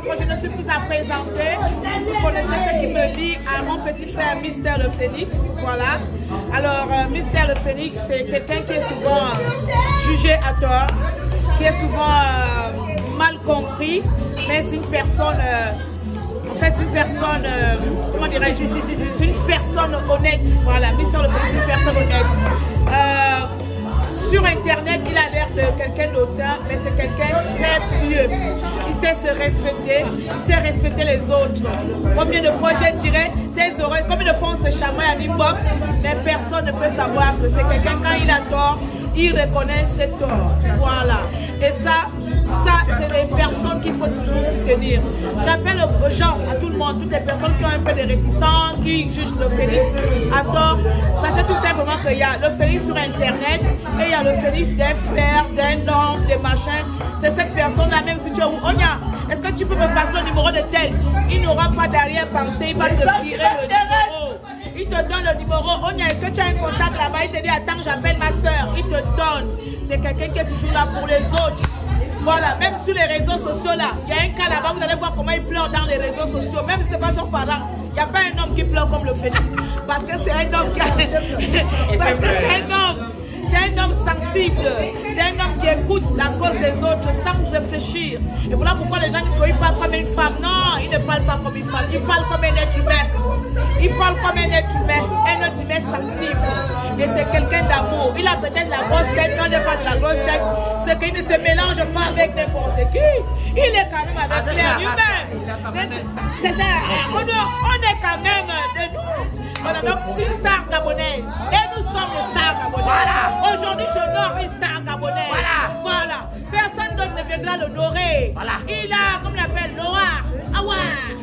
encore, je ne suis plus à présenter. Vous connaissez ce qui me lie à mon petit frère Mystère le Phénix. Voilà. Alors, Mystère le Phénix, c'est quelqu'un qui est souvent jugé à tort, qui est souvent mal compris, mais c'est une personne... en fait, une personne, comment dirais-je, c'est une personne honnête. Voilà, Mystère le Phénix, c'est une personne honnête. Sur Internet, il a l'air de quelqu'un d'autant, mais c'est quelqu'un très pieux. Il sait se respecter, il sait respecter les autres. Combien de fois, je dirais, ses oreilles, combien de fois on se chamaille en inbox, mais personne ne peut savoir que c'est quelqu'un, quand il a tort, il reconnaît ses torts. Voilà. Et ça c'est les personnes qu'il faut toujours soutenir. J'appelle aux gens, à tout le monde, toutes les personnes qui ont un peu de réticence, qui jugent le Phénix à tort. Sachez tout simplement qu'il y a le Phénix sur Internet et il y a le Phénix d'un frère, d'un homme, des machins. C'est cette personne-là, même si tu es où, Onya, est-ce que tu peux me passer le numéro de tel? Il n'aura pas d'arrière-pensée, il va te tirer le numéro. Il te donne le numéro. Onya, est-ce que tu as un contact là-bas? Il te dit, attends, j'appelle ma soeur. Il te donne. C'est quelqu'un qui est toujours là pour les autres. Voilà, même sur les réseaux sociaux là, il y a un cas là-bas, vous allez voir comment il pleure dans les réseaux sociaux, même si ce n'est pas son parent. Il n'y a pas un homme qui pleure comme le Phénix. Parce que c'est un homme qui a... Parce que c'est un homme sensible. C'est un homme qui écoute la cause des autres sans réfléchir. Et voilà pourquoi les gens disent qu'il parle comme une femme. Non, il ne parle pas comme une femme. Il parle comme un être humain. Il parle comme un être humain sensible. Et c'est quelqu'un d'amour. Il a peut-être la grosse tête. Quand il n'est pas de la grosse tête, c'est qu'il ne se mélange pas avec n'importe qui. Il est quand même avec l'air humain. On est quand même de nous. Voilà, donc c'est une star gabonaise. Et nous sommes des stars gabonaises. Voilà. Aujourd'hui, j'honore une star gabonaise. Voilà. Personne d'autre ne viendra l'honorer. Voilà. Il a, comme on l'appelle, Noah. Awa.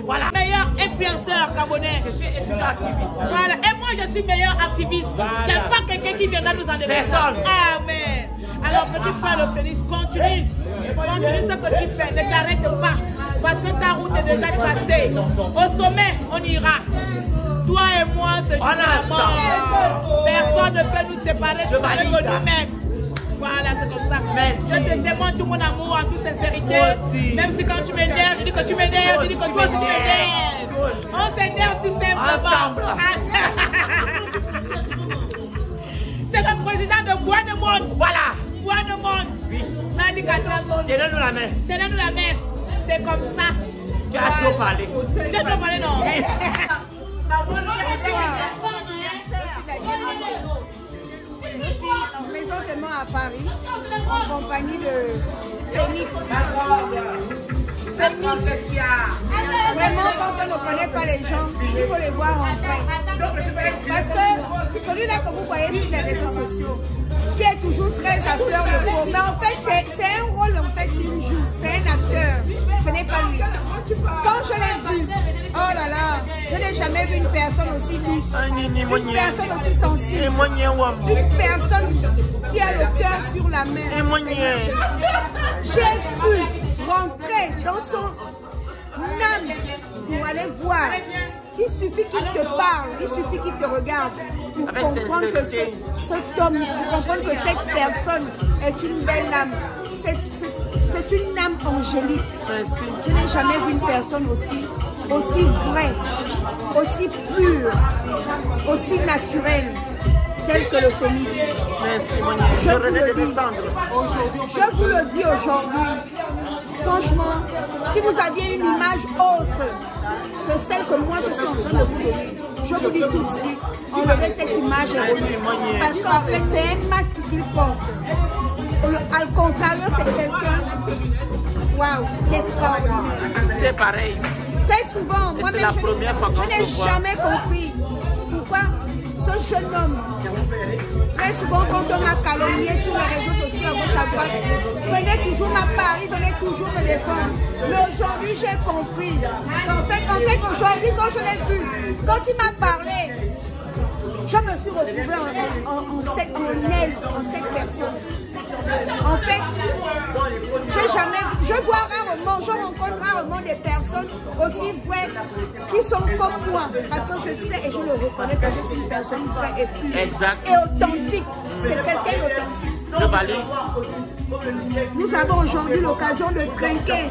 Voilà. Meilleur influenceur gabonais. Je suis étudiant activiste. Voilà. Et moi, je suis meilleur activiste. Il n'y a pas quelqu'un qui viendra nous enlever ça. Amen. Alors, petit frère le Phénix, continue. Continue ce que tu fais. Ne t'arrête pas. Parce que ta route est déjà tracée. Au sommet, on ira. Toi et moi, c'est juste la mort. Personne ne peut nous séparer de nous-mêmes. Voilà, c'est comme ça. Je te demande tout mon amour en toute sincérité. Même si quand tu m'énerves, je dis que tu m'énerves, je dis que toi aussi tu m'énerves. On s'énerve tout simplement. C'est le président de Bois-de-Monde. Voilà. Bois-de-Monde. Oui. Tenez-nous la main. Tenez-nous la main. C'est comme ça. Tu as trop parlé. Tu as trop parlé, non? Je suis présentement à Paris en compagnie de Phénix. Vraiment, quand on ne connaît pas les gens, il faut les voir en vrai. Parce que celui-là que vous voyez sur les réseaux sociaux, qui est toujours très à fleur de peau, mais en fait, c'est un rôle en fait qu'il joue. C'est un acteur, ce n'est pas lui. Quand je l'ai vu, oh là là, je n'ai jamais vu une personne aussi douce, une personne aussi sensible, une personne qui a le cœur sur la main. J'ai pu rentrer dans son âme pour aller voir. Il suffit qu'il te parle, il suffit qu'il te regarde pour comprendre que cet homme, pour comprendre que cette personne est une belle âme. C'est une âme angélique. Je n'ai jamais vu une personne aussi vraie, aussi pure, aussi naturelle, telle que le Phénix. Merci, je venais de descendre. Je vous le dis aujourd'hui. Franchement, si vous aviez une image autre que celle que moi je suis en train de vous donner, je vous dis tout de suite, enlevez cette image erronée. Parce qu'en fait, c'est un masque qu'il porte. Al contrario, c'est quelqu'un, waouh, d'extraordinaire. C'est pareil. Très souvent, moi-même, je n'ai jamais compris pourquoi ce jeune homme, très souvent quand on m'a calomnié sur les réseaux sociaux à gauche à droite, venait toujours m'apparer, venait toujours me défendre. Mais aujourd'hui, j'ai compris qu'en fait aujourd'hui, quand je l'ai vu, quand il m'a parlé, je me suis retrouvée en cette personne. En fait, je vois rarement, je rencontre rarement des personnes aussi vraies qui sont comme moi. Parce que je sais et je le reconnais que je suis une personne vraie et pure. Exact. Et authentique. C'est quelqu'un d'authentique. Je valide. Nous avons aujourd'hui l'occasion de trinquer.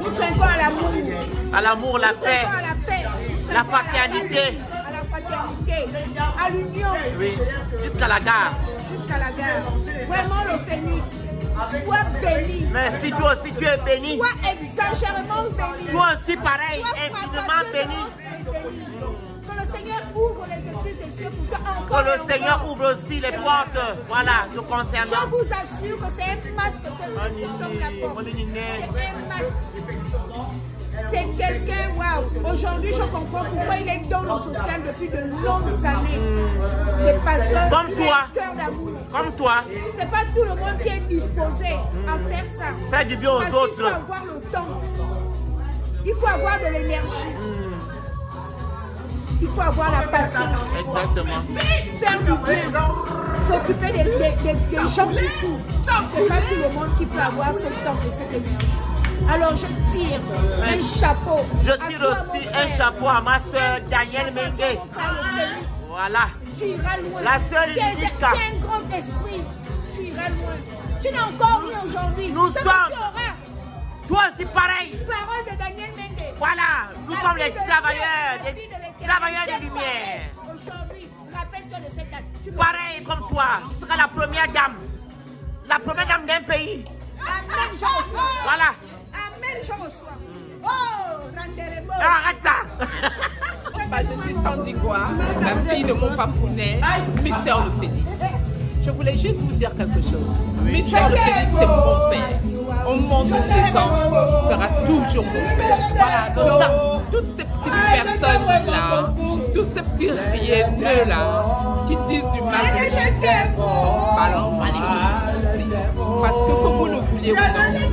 Nous trinquons à l'amour. À l'amour, la paix. À la paix. La fraternité. À la fraternité. À l'union. Oui, jusqu'à la gare. Jusqu'à la gare. Vraiment le Phénix. Sois béni. Merci, toi aussi tu es béni. Sois exagérément béni. Toi aussi pareil, infiniment béni. Que le Seigneur ouvre les églises des cieux pour que encore. Que le Seigneur ouvre aussi les portes, voilà, nous concernant. Je vous assure que c'est un masque, c'est comme la porte. C'est un masque. C'est quelqu'un, waouh. Aujourd'hui, je comprends pourquoi il est dans le social depuis de longues années. C'est parce que comme il toi, a un cœur d'amour. Comme toi. C'est pas tout le monde qui est disposé à faire ça. Faire du bien aux autres. Il faut avoir le temps. Il faut avoir de l'énergie. Il faut avoir la patience. Exactement. Faire du bien. S'occuper des gens qui souffrent. C'est pas tout le monde qui peut avoir ce temps et cette énergie. Alors je tire un chapeau. Je tire aussi un chapeau à ma soeur Danielle Mengue. Voilà. Tu iras loin. La soeur Lydica. Tu as un grand esprit. Tu iras loin. Tu n'as encore rien aujourd'hui. Nous sommes. Toi aussi pareil. Parole de Danielle Mengue. Voilà. Nous sommes les travailleurs. Des travailleurs de lumière. Aujourd'hui, rappelle-toi de cette date. Pareil comme toi. Tu seras la première dame. La première dame d'un pays. Amen, je reçois. Voilà. Amen, je reçois. Oh, rendez-les mots. Arrête ça. Je suis Sandy Goua, la fille de mon papounet, Mister Le Phénix. Je voulais juste vous dire quelque chose. Mister Le Phénix, c'est mon père. Au monde de 10 ans, il sera toujours mon père. Voilà, donc toutes ces petites personnes-là, tous ces petits rienneux-là, qui disent du mal de balance, parce que vous le vouliez ou non, vous ne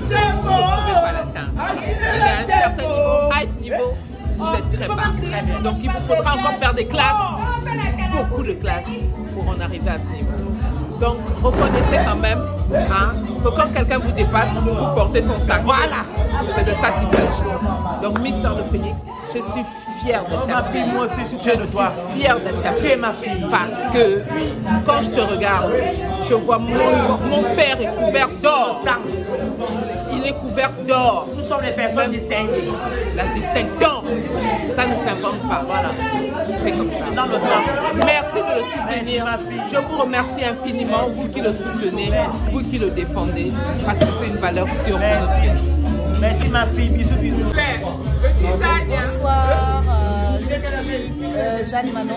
pouvez pas l'atteindre. Il y a un certain niveau, à ce niveau, vous êtes très bas. Donc il vous faudra encore faire des classes, beaucoup de classes, pour en arriver à ce niveau. Donc reconnaissez quand même que quand quelqu'un vous dépasse, vous portez son sac. Voilà, c'est de ça qu'il s'agit. Donc Mister Le Phénix, je suis fière de ta fille. Moi aussi, je suis fière de toi. Fière de ta fille. Tu es ma fille. Parce que quand je te regarde, je vois mon père est couvert d'or. Il est couvert d'or. Nous sommes les personnes distinguées. La distinction, ça ne s'invente pas. Voilà. C'est comme ça. Dans le temps. Merci de le soutenir. Je vous remercie infiniment, vous qui le soutenez, vous qui le défendez, parce que c'est une valeur sûre pour notre pays. Merci ma fille, bisous, bisous. Bonsoir, je suis Jeanne Manon,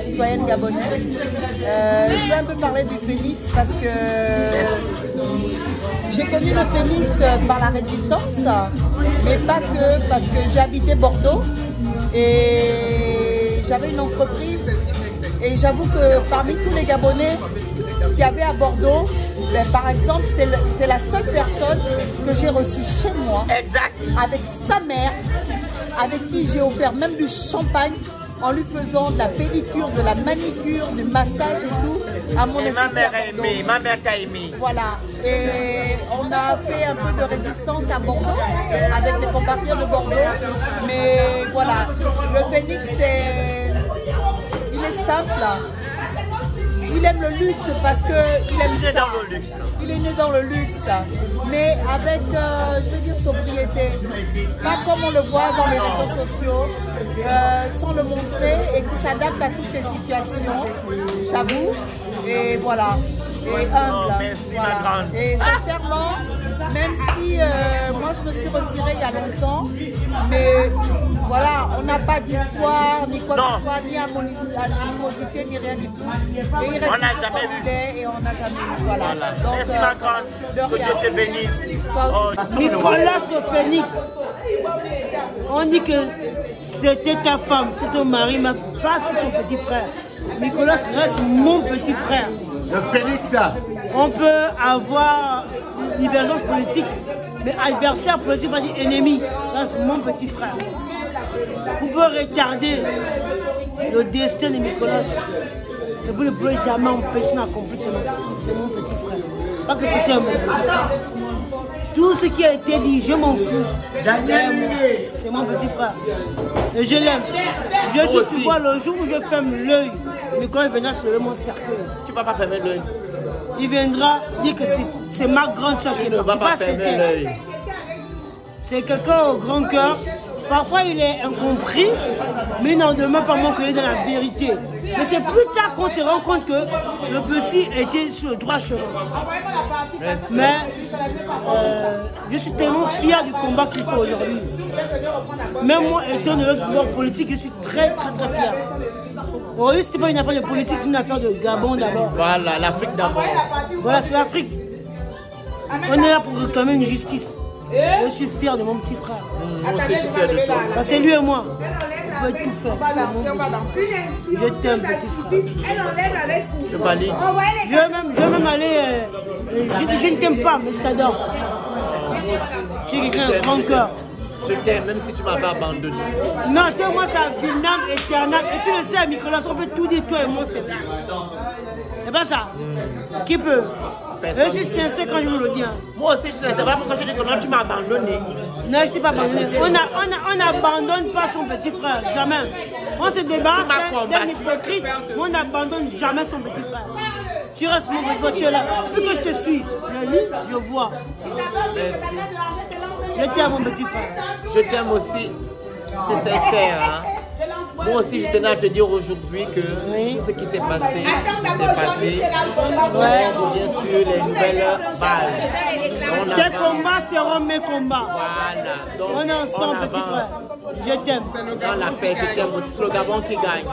citoyenne gabonaise. Je vais un peu parler du Phénix parce que j'ai connu le Phénix par la résistance, mais pas que, parce que j'habitais Bordeaux et j'avais une entreprise. Et j'avoue que parmi tous les Gabonais qu'il y avait à Bordeaux, ben, par exemple, c'est la seule personne que j'ai reçue chez moi, exact, avec sa mère, avec qui j'ai offert même du champagne en lui faisant de la pédicure, de la manicure, du massage et tout. À mon et ma mère a aimé, ma mère t'a aimé. Voilà, et on a fait un peu de résistance à Bordeaux, avec les compatriotes de Bordeaux. Mais voilà, le Phénix, il est simple. Il aime le luxe parce qu'il aime ça. Dans le luxe. Il est né dans le luxe, mais avec, je veux dire, sobriété. Pas comme on le voit dans les réseaux sociaux, sans le montrer et qui s'adapte à toutes les situations, j'avoue. Et voilà, et humble. Merci voilà. ma grande. Et sincèrement, même si moi je me suis retirée il y a longtemps, mais voilà, on n'a pas d'histoire, ni quoi que ce soit, ni animosité, ni rien du tout. Et il reste on n'a jamais vu. Et on n'a jamais vu. Voilà. Donc, merci ma grande, que Dieu te bénisse. Nicolas le Phénix, on dit que c'était ta femme, c'est ton mari, mais pas c'est ton petit frère. Nicolas reste mon petit frère. Le Phénix là. On peut avoir des divergences politiques, mais adversaire politique, pas dire ennemi. Ça c'est mon petit frère. Vous pouvez retarder le destin de Nicolas, et vous ne pouvez jamais empêcher d'accomplir cela. C'est mon petit frère. Pas que c'était mon petit frère. Tout ce qui a été dit, je m'en fous. C'est mon petit frère. Et je l'aime. Je dis, tu vois, le jour où je ferme l'œil, Nicolas viendra se lever mon cercueil. Tu vas pas fermer l'œil. Il viendra dire que c'est ma grande soeur qui est partie. Pas fermer l'œil. C'est quelqu'un au grand cœur. Parfois il est incompris, mais il n'en demeure pas moins qu'il est dans la vérité. Mais c'est plus tard qu'on se rend compte que le petit était sur le droit chemin. Mais je suis tellement fier du combat qu'il fait aujourd'hui. Même moi, étant de l'autre pouvoir politique, je suis très fier. Aujourd'hui, ce n'est pas une affaire de politique, c'est une affaire de Gabon d'abord. Voilà, l'Afrique d'abord. Voilà, c'est l'Afrique. On est là pour réclamer une justice. Je suis fier de mon petit frère. Moi aussi, je suis fier de toi. Parce que c'est lui et moi. On peut tout faire. C'est mon petit. Je t'aime, petit frère. Je valide. Je vais même aller. Je ne t'aime pas, mais je t'adore. Tu es quelqu'un de grand cœur. Je t'aime, même si tu m'avais abandonné. Non, toi et moi, c'est un Vietnam éternel. Et tu le sais, Nicolas, on peut tout dire, toi et moi, c'est vrai. C'est pas ça. Qui peut? Je suis sincère quand je vous le dis. Moi aussi, je suis sincère. Pourquoi je dis que non, tu m'as abandonné. Non, je ne t'ai pas abandonné. On n'abandonne pas son petit frère, jamais. On se débarrasse d'un hypocrite, mais on n'abandonne jamais son petit frère. Tu restes mon petit frère, tu es là. Plus que je te suis, je lis, je vois. Merci. Je t'aime, mon petit frère. Je t'aime aussi. C'est sincère. Hein? Moi aussi, je tenais à te dire aujourd'hui que tout ce qui s'est passé, on revient sur les nouvelles bases. Tes combats seront mes combats. Voilà. Donc, on est ensemble, petit frère. Je t'aime. Dans la paix, je t'aime aussi. C'est le Gabon qui gagne.